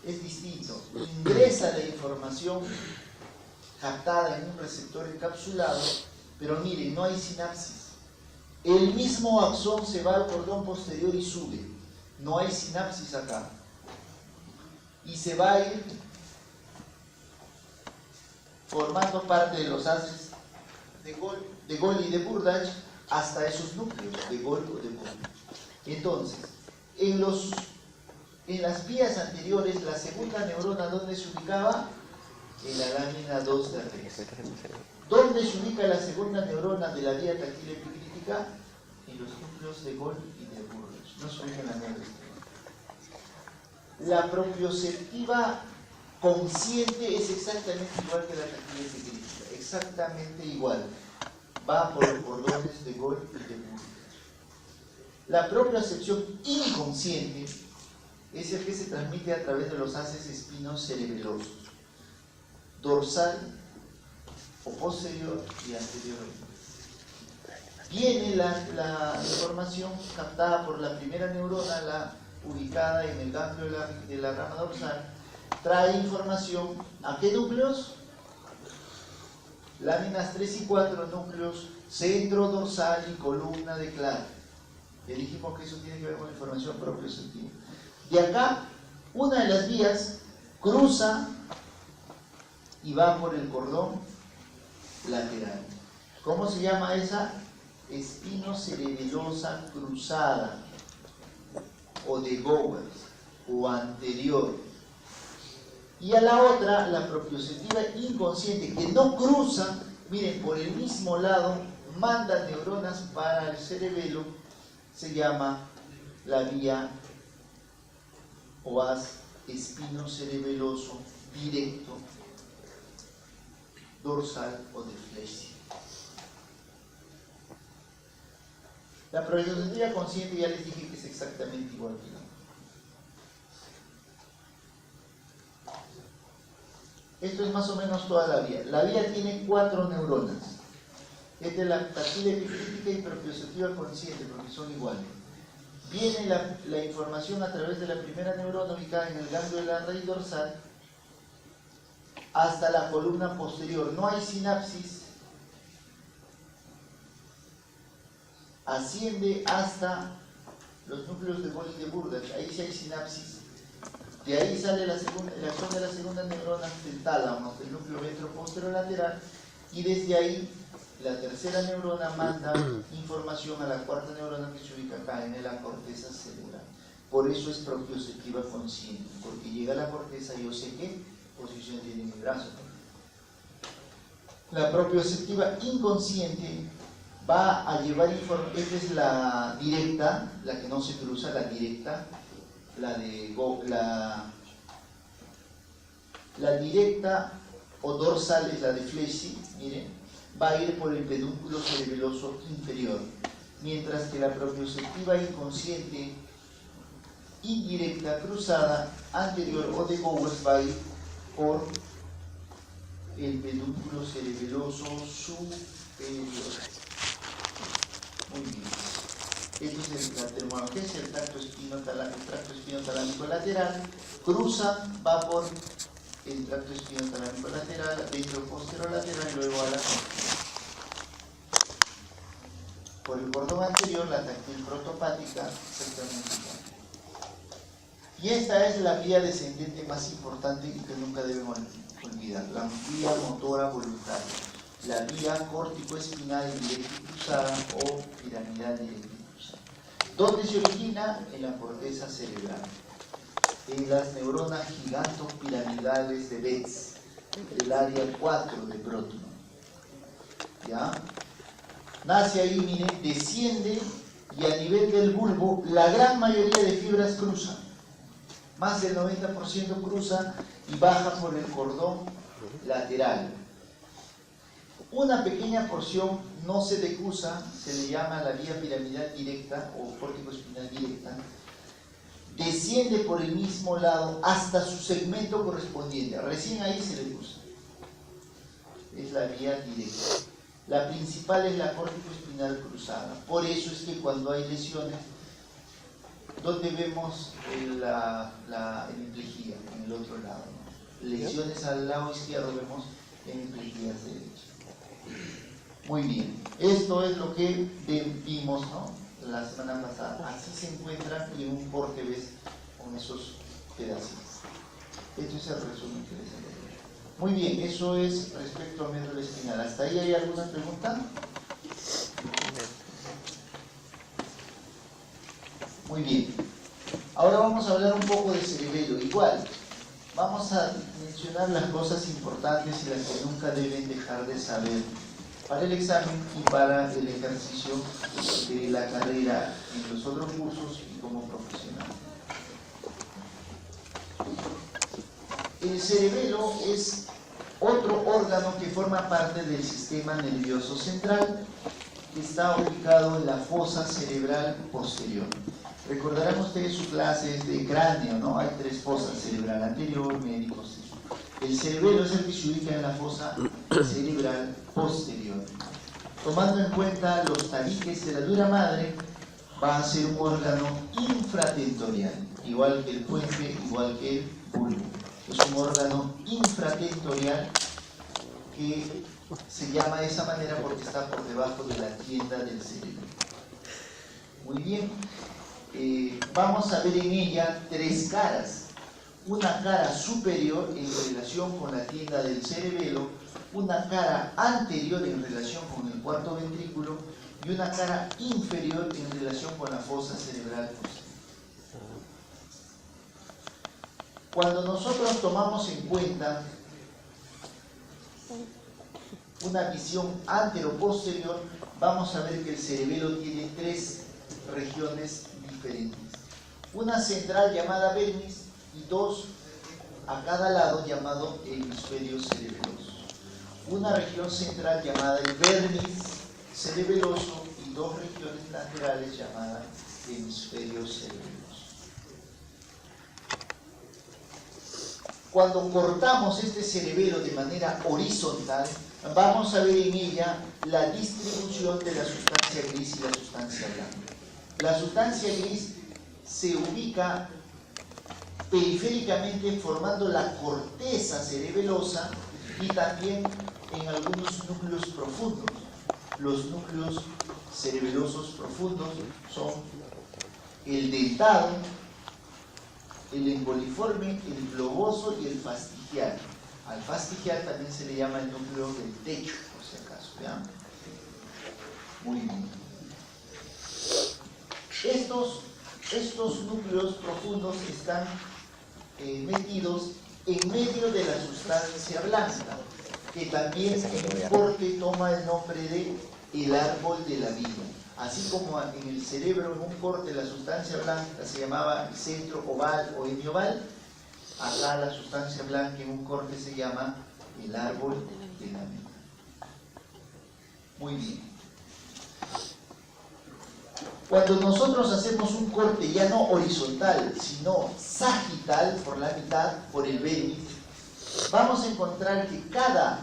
es distinto. Ingresa la información captada en un receptor encapsulado, pero miren, no hay sinapsis. El mismo axón se va al cordón posterior y sube. No hay sinapsis acá. Y se va a ir formando parte de los haces de Gol y de Burdach hasta esos núcleos de Gol o de Burdach. Entonces, en las vías anteriores, la segunda neurona, ¿dónde se ubicaba? En la lámina 2 de Rexel. ¿Dónde se ubica la segunda neurona de la vía táctil epicrítica? En los núcleos de Gol y de Burdach. No se ubica en la médula. La propioceptiva consciente es exactamente igual que la táctil epicrítica. Exactamente igual. Va por los cordones de Gol y de Burdach. La propiocepción inconsciente es el que se transmite a través de los haces espinos cerebelosos, dorsal o posterior y anterior. Viene la información captada por la primera neurona, ubicada en el ganglio de la rama dorsal, trae información ¿a qué núcleos? Láminas 3 y 4, núcleos centro, dorsal y columna de Clark. Le dijimos que eso tiene que ver con la información propioceptiva. De acá, una de las vías cruza y va por el cordón lateral. ¿Cómo se llama esa? Espinocerebelosa cruzada, o de Gowers, o anterior. Y a la otra, la propioceptiva inconsciente, que no cruza, miren, por el mismo lado, manda neuronas para el cerebelo, se llama la vía o haz espinocerebeloso directo, dorsal o de Flesch. La propioceptiva consciente ya les dije que es exactamente igual que la otra. Esto es más o menos toda la vía. La vía tiene 4 neuronas. Esta es la táctil epicrítica y propioceptiva consciente, porque son iguales. Viene la información a través de la primera neurona ubicada en el ganglio de la raíz dorsal hasta la columna posterior. No hay sinapsis. Asciende hasta los núcleos de Gol y de Burdach. Ahí sí hay sinapsis. De ahí sale la acción de la segunda neurona del tálamo, del núcleo ventroposterolateral, y desde ahí la tercera neurona manda información a la cuarta neurona que se ubica acá en la corteza cerebral. Por eso es propioceptiva consciente, porque llega a la corteza y yo sé qué posición tiene mi brazo. La propioceptiva inconsciente va a llevar información. Esta es la directa, la que no se cruza, la directa. La directa o dorsal es la de Flesch, miren, va a ir por el pedúnculo cerebeloso inferior, mientras que la propioceptiva inconsciente indirecta cruzada anterior o de Gowers va a ir por el pedúnculo cerebeloso superior. Muy bien. Esto es la terminología, es el tracto espinotalámico lateral, cruza, va por el tracto espinotalámico lateral, ventroposterolateral y luego a la corteza. Por el cordón anterior, la táctil protopática, exactamente igual. Y esta es la vía descendente más importante y que nunca debemos olvidar, la vía motora voluntaria, la vía córtico-espinal directa y cruzada o piramidal directa. ¿Dónde se origina? En la corteza cerebral, en las neuronas gigantopiramidales de Betz, del área 4 de Brodmann. ¿Ya? Nace ahí, miren, desciende y a nivel del bulbo la gran mayoría de fibras cruzan. Más del 90% cruza y baja por el cordón lateral. Una pequeña porción no se decusa, se le llama la vía piramidal directa o córtico espinal directa, desciende por el mismo lado hasta su segmento correspondiente. Recién ahí se decusa. Es la vía directa. La principal es la córtico espinal cruzada. Por eso es que cuando hay lesiones, ¿dónde vemos la hemiplegia? En el otro lado, ¿no? Lesiones al lado izquierdo vemos hemiplegias derechas. Muy bien, esto es lo que vimos, ¿no?, la semana pasada. Así se encuentran y en un corte ves con esos pedacitos. Esto es el resumen que les haré. Muy bien, eso es respecto a médula espinal. ¿Hasta ahí hay alguna pregunta? Muy bien. Ahora vamos a hablar un poco de cerebelo. Igual, vamos a mencionar las cosas importantes y las que nunca deben dejar de saber para el examen y para el ejercicio de la carrera en los otros cursos y como profesional. El cerebelo es otro órgano que forma parte del sistema nervioso central, que está ubicado en la fosa cerebral posterior. Recordarán ustedes sus clases de cráneo, ¿no? Hay 3 fosas: cerebral anterior, medio y posterior. El cerebelo es el que se ubica en la fosa cerebral posterior. Tomando en cuenta los tabiques de la dura madre, va a ser un órgano infratentorial, igual que el puente, igual que el bulbo. Es un órgano infratentorial que se llama de esa manera porque está por debajo de la tienda del cerebro. Muy bien. Vamos a ver en ella 3 caras. Una cara superior en relación con la tienda del cerebelo, una cara anterior en relación con el cuarto ventrículo y una cara inferior en relación con la fosa cerebral posterior. Cuando nosotros tomamos en cuenta una visión antero-posterior, vamos a ver que el cerebelo tiene 3 regiones diferentes. Una central llamada vermis y 2 a cada lado llamado hemisferio cerebeloso. Una región central llamada el vermis cerebeloso y 2 regiones laterales llamadas hemisferio cerebeloso. Cuando cortamos este cerebelo de manera horizontal, vamos a ver en ella la distribución de la sustancia gris y la sustancia blanca. La sustancia gris se ubica periféricamente formando la corteza cerebelosa y también en algunos núcleos profundos. Los núcleos cerebelosos profundos son el dentado, el emboliforme, el globoso y el fastigial. Al fastigial también se le llama el núcleo del techo, por si acaso. ¿Ya? Muy bien. Estos núcleos profundos están metidos en medio de la sustancia blanca, que también en un corte toma el nombre de el árbol de la vida. Así como en el cerebro, en un corte, la sustancia blanca se llamaba centro oval o hemioval, acá la sustancia blanca en un corte se llama el árbol de la vida. Muy bien. Cuando nosotros hacemos un corte ya no horizontal, sino sagital, por la mitad, por el vermis, vamos a encontrar que cada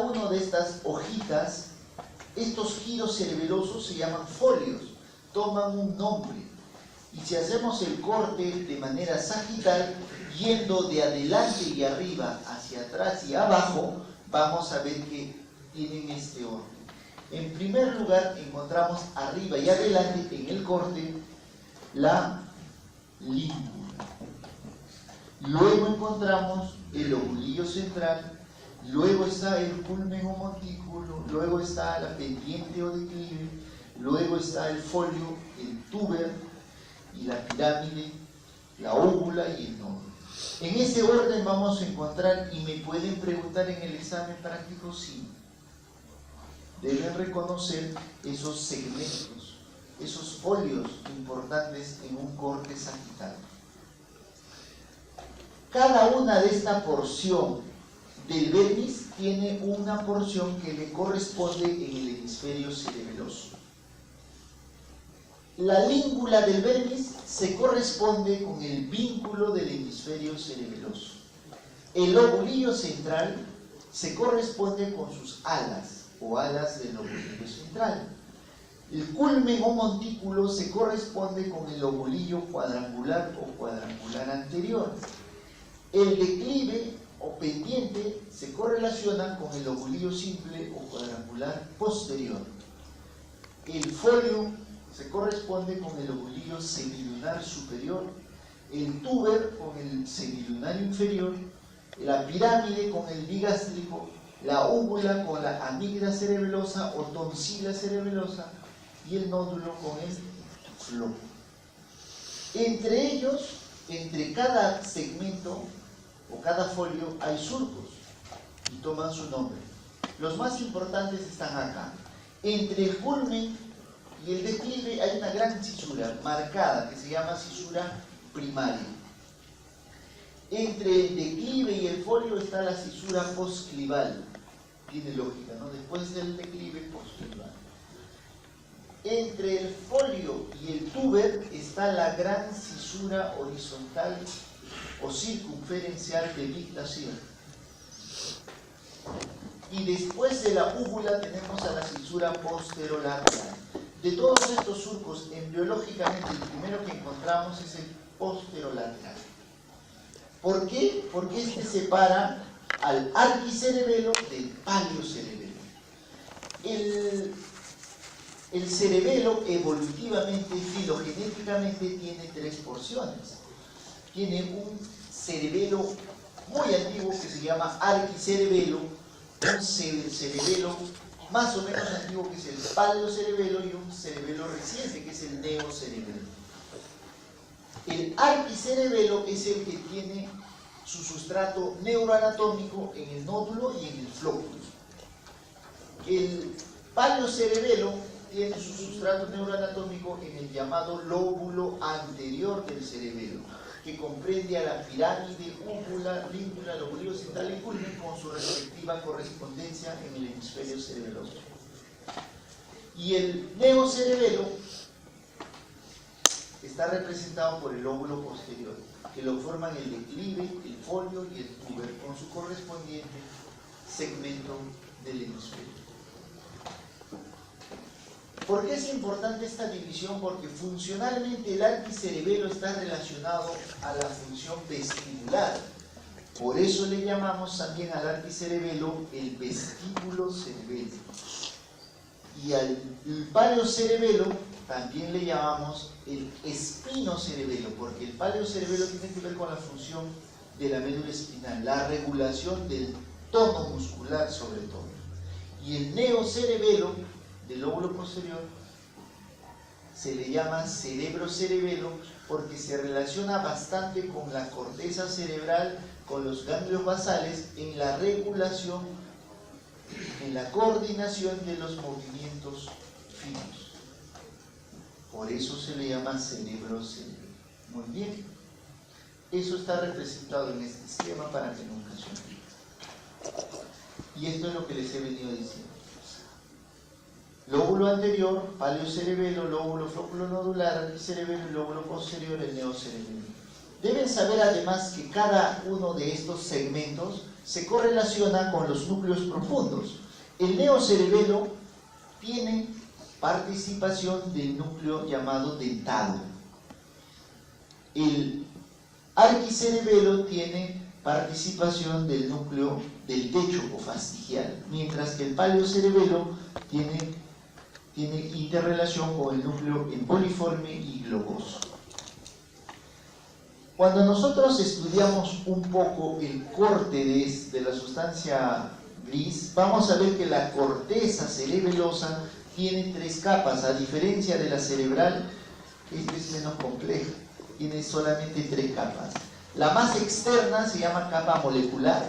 uno de estas hojitas, estos giros cerebelosos se llaman folios, toman un nombre. Y si hacemos el corte de manera sagital, yendo de adelante y arriba hacia atrás y abajo, vamos a ver que tienen este orden. En primer lugar, encontramos arriba y adelante en el corte la língula. Luego encontramos el lobulillo central, luego está el culmen o montículo, luego está la pendiente o declive, luego está el folio, el tuber y la pirámide, la óvula y el nódulo. En ese orden vamos a encontrar, y me pueden preguntar en el examen práctico, sí, deben reconocer esos segmentos, esos folios importantes en un corte sagital. Cada una de esta porción del vermis tiene una porción que le corresponde en el hemisferio cerebeloso. La língula del vermis se corresponde con el vínculo del hemisferio cerebeloso. El lobulillo central se corresponde con sus alas o alas del lobulillo central. El culmen o montículo se corresponde con el lobulillo cuadrangular o cuadrangular anterior. El declive o pendiente se correlaciona con el lobulillo simple o cuadrangular posterior. El folio se corresponde con el lobulillo semilunar superior, el tuber con el semilunar inferior, la pirámide con el bigástrico, la óvula con la amígdala cerebelosa o tonsila cerebelosa y el nódulo con el floco. Entre ellos, entre cada segmento o cada folio hay surcos y toman su nombre. Los más importantes están acá. Entre el culmen y el declive hay una gran cisura marcada que se llama cisura primaria. Entre el declive y el folio está la cisura postclival. Tiene lógica, ¿no? Después del declive, postclival. Entre el folio y el tuber está la gran cisura horizontal o circunferencial de Vic-Lassier. Y después de la úvula tenemos a la cisura posterolateral. De todos estos surcos, embriológicamente, el primero que encontramos es el posterolateral. ¿Por qué? Porque este separa al arquicerebelo del paleocerebelo. El cerebelo evolutivamente, filogenéticamente, tiene tres porciones. Tiene un cerebelo muy antiguo que se llama arquicerebelo, un cerebelo más o menos antiguo que es el paleocerebelo y un cerebelo reciente que es el neocerebelo. El arquicerebelo es el que tiene su sustrato neuroanatómico en el nódulo y en el flóculo. El paleocerebelo tiene su sustrato neuroanatómico en el llamado lóbulo anterior del cerebelo, que comprende a la pirámide, úvula, língula, lobulillo central y culmen con su respectiva correspondencia en el hemisferio cerebeloso. Y el neocerebelo está representado por el lóbulo posterior, que lo forman el declive, el folio y el tuber, con su correspondiente segmento del hemisferio. ¿Por qué es importante esta división? Porque funcionalmente el arquicerebelo está relacionado a la función vestibular. Por eso le llamamos también al arquicerebelo el vestíbulo cerebelo. Y al paleocerebelo también le llamamos el espinocerebelo, porque el paleocerebelo tiene que ver con la función de la médula espinal, la regulación del tono muscular sobre todo. Y el neocerebelo del lóbulo posterior se le llama cerebrocerebelo porque se relaciona bastante con la corteza cerebral, con los ganglios basales en la regulación, en la coordinación de los movimientos finos. Por eso se le llama cerebrocerebelo. Muy bien. Eso está representado en este esquema para que nunca se olvide. Y esto es lo que les he venido diciendo. Lóbulo anterior, paleocerebelo, lóbulo flóculo-nodular, arquicerebelo y lóbulo posterior, el neocerebelo. Deben saber además que cada uno de estos segmentos se correlaciona con los núcleos profundos. El neocerebelo tiene participación del núcleo llamado dentado. El arquicerebelo tiene participación del núcleo del techo o fastigial, mientras que el paleocerebelo tiene interrelación con el núcleo emboliforme y globoso. Cuando nosotros estudiamos un poco el corte de la sustancia gris, vamos a ver que la corteza cerebelosa tiene 3 capas, a diferencia de la cerebral, esta es menos compleja, tiene solamente 3 capas. La más externa se llama capa molecular,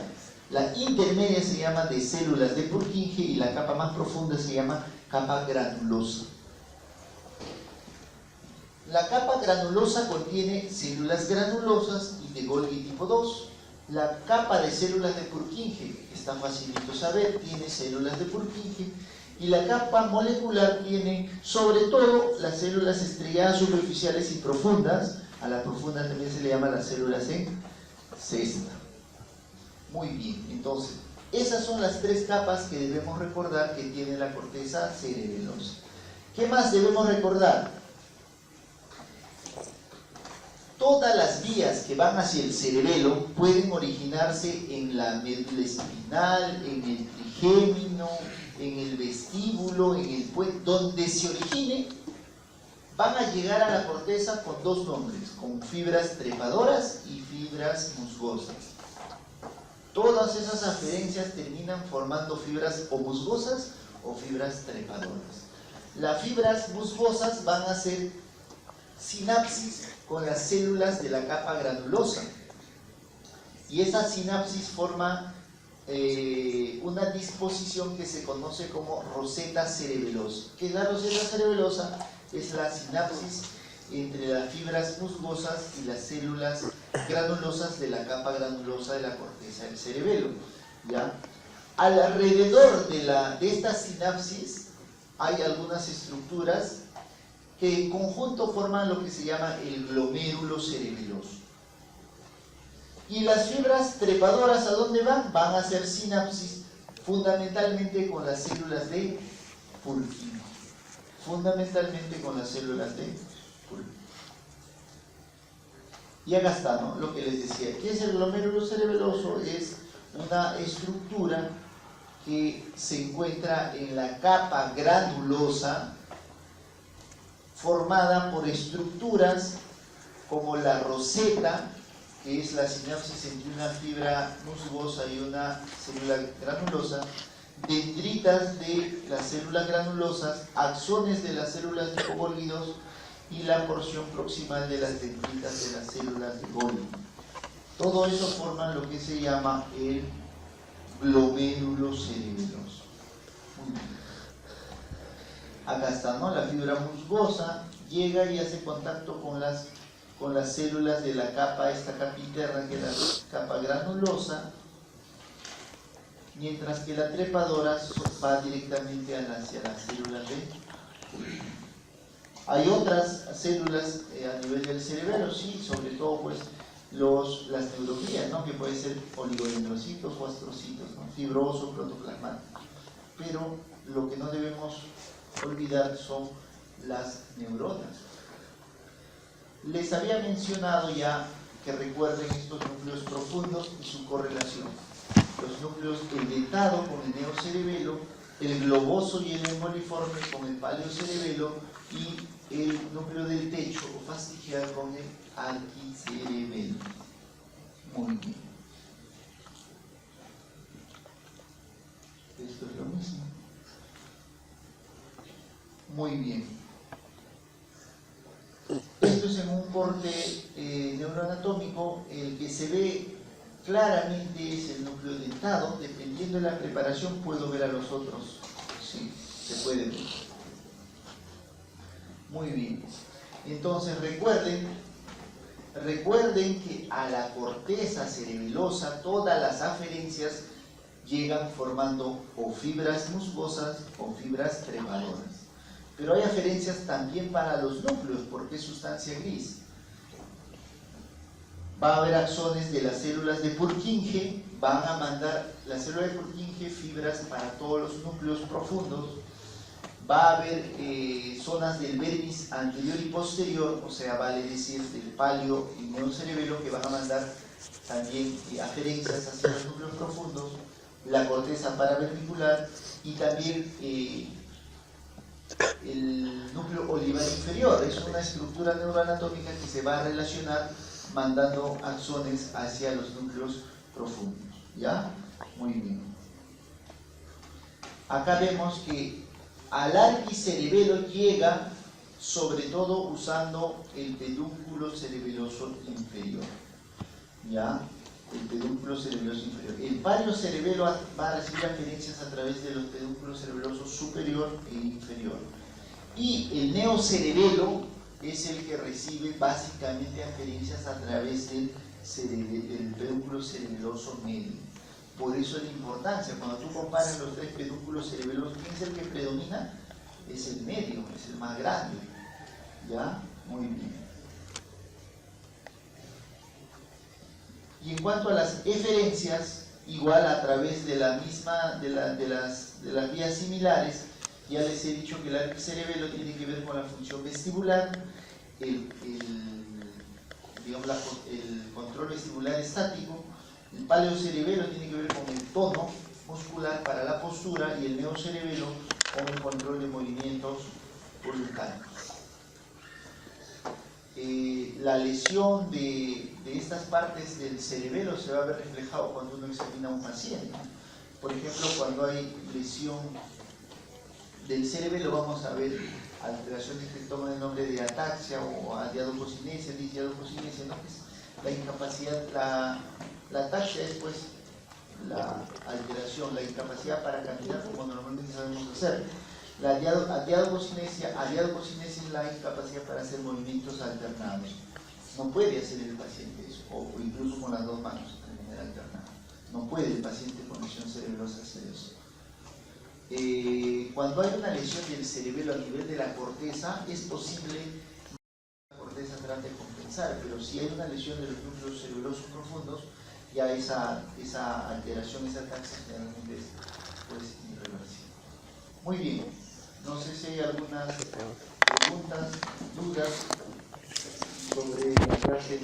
la intermedia se llama de células de Purkinje y la capa más profunda se llama capa granulosa. La capa granulosa contiene células granulosas y de Golgi tipo 2. La capa de células de Purkinje, está facilito saber, tiene células de Purkinje, y la capa molecular tiene sobre todo las células estrelladas superficiales y profundas. A la profunda también se le llama las células en cesta. Muy bien, entonces esas son las 3 capas que debemos recordar que tiene la corteza cerebelosa. ¿Qué más debemos recordar? Todas las vías que van hacia el cerebelo pueden originarse en la médula espinal, en el trigémino, en el vestíbulo, en el puente, donde se origine, van a llegar a la corteza con 2 nombres, con fibras trepadoras y fibras musgosas. Todas esas aferencias terminan formando fibras o musgosas o fibras trepadoras. Las fibras musgosas van a ser sinapsis con las células de la capa granulosa. Y esa sinapsis forma una disposición que se conoce como roseta cerebelosa. ¿Qué es la roseta cerebelosa? Es la sinapsis entre las fibras musgosas y las células granulosas de la capa granulosa de la corteza del cerebelo. ¿Ya? Alrededor de esta sinapsis hay algunas estructuras que en conjunto forman lo que se llama el glomérulo cerebeloso. Y las fibras trepadoras, ¿a dónde van? Van a hacer sinapsis fundamentalmente con las células de Purkinje. Fundamentalmente con las células de Purkinje. Y acá está, ¿no? Lo que les decía. ¿Qué es el glomérulo cerebeloso? Es una estructura que se encuentra en la capa granulosa, formada por estructuras como la roseta, que es la sinapsis entre una fibra musgosa y una célula granulosa, dendritas de las células granulosas, axones de las células de Golgi y la porción proximal de las dendritas de las células de Golgi. Todo eso forma lo que se llama el glomérulo cerebeloso. Muy bien. Acá está, ¿no? La fibra musgosa llega y hace contacto con las células de la capa, esta capa interna que es la capa granulosa, mientras que la trepadora va directamente hacia las células de Golgi. Hay otras células a nivel del cerebelo, sí, sobre todo pues las neuroglías, ¿no? Que pueden ser oligodendrocitos o astrocitos, ¿no? Fibroso, protoplasmático. Pero lo que no debemos olvidar son las neuronas. Les había mencionado ya que recuerden estos núcleos profundos y su correlación. Los núcleos, el dentado con el neocerebelo, el globoso y el emboliforme con el paleocerebelo y el núcleo del techo o fastigial con el arquicerebelo. Muy bien. Esto es lo mismo. Muy bien. Esto es en un corte neuroanatómico. El que se ve claramente es el núcleo dentado. Dependiendo de la preparación puedo ver a los otros. Sí, se puede ver. Muy bien. Entonces recuerden que a la corteza cerebelosa todas las aferencias llegan formando o fibras musgosas o fibras trepadoras. Pero hay aferencias también para los núcleos, porque es sustancia gris. Va a haber axones de las células de Purkinje, van a mandar las células de Purkinje fibras para todos los núcleos profundos. Va a haber zonas del vermis anterior y posterior, o sea, vale decir del palio y neocerebelo, que van a mandar también aferencias hacia los núcleos profundos, la corteza paraventricular y también el núcleo olivar inferior. Es una estructura neuroanatómica que se va a relacionar mandando axones hacia los núcleos profundos. ¿Ya? Muy bien. Acá vemos que al arquicerebelo llega sobre todo usando el pedúnculo cerebeloso inferior. ¿Ya? El pedúnculo cerebeloso inferior. El paliocerebelo va a recibir aferencias a través de los pedúnculos cerebelosos superior e inferior. Y el neocerebelo es el que recibe básicamente aferencias a través del pedúnculo cerebeloso medio. Por eso la importancia, cuando tú comparas los tres pedúnculos cerebelosos, ¿quién es el que predomina? Es el medio, es el más grande. ¿Ya? Muy bien. Y en cuanto a las eferencias, igual a través de la misma, de las vías similares, ya les he dicho que el arquicerebelo tiene que ver con la función vestibular, digamos, el control vestibular estático. El paleocerebelo tiene que ver con el tono muscular para la postura y el neocerebelo con el control de movimientos voluntários. La lesión de estas partes del cerebelo se va a ver reflejado cuando uno examina a un paciente. Por ejemplo, cuando hay lesión del cerebelo, vamos a ver alteraciones que toman el nombre de ataxia o adiadococinesia, disdiadococinesia, ¿no? Es la incapacidad, la ataxia es pues la alteración, la incapacidad para caminar como normalmente sabemos hacer. La adiadococinesia es la incapacidad para hacer movimientos alternados. No puede hacer el paciente eso, o incluso con las dos manos de manera alternada. No puede el paciente con lesión cerebelosa hacer eso. Cuando hay una lesión del cerebelo a nivel de la corteza, es posible que la corteza trate de compensar, pero si hay una lesión de los núcleos cerebelosos profundos, ya esa alteración, esa ataxia generalmente es pues, irreversible. Muy bien, no sé si hay algunas preguntas, dudas sobre la clase de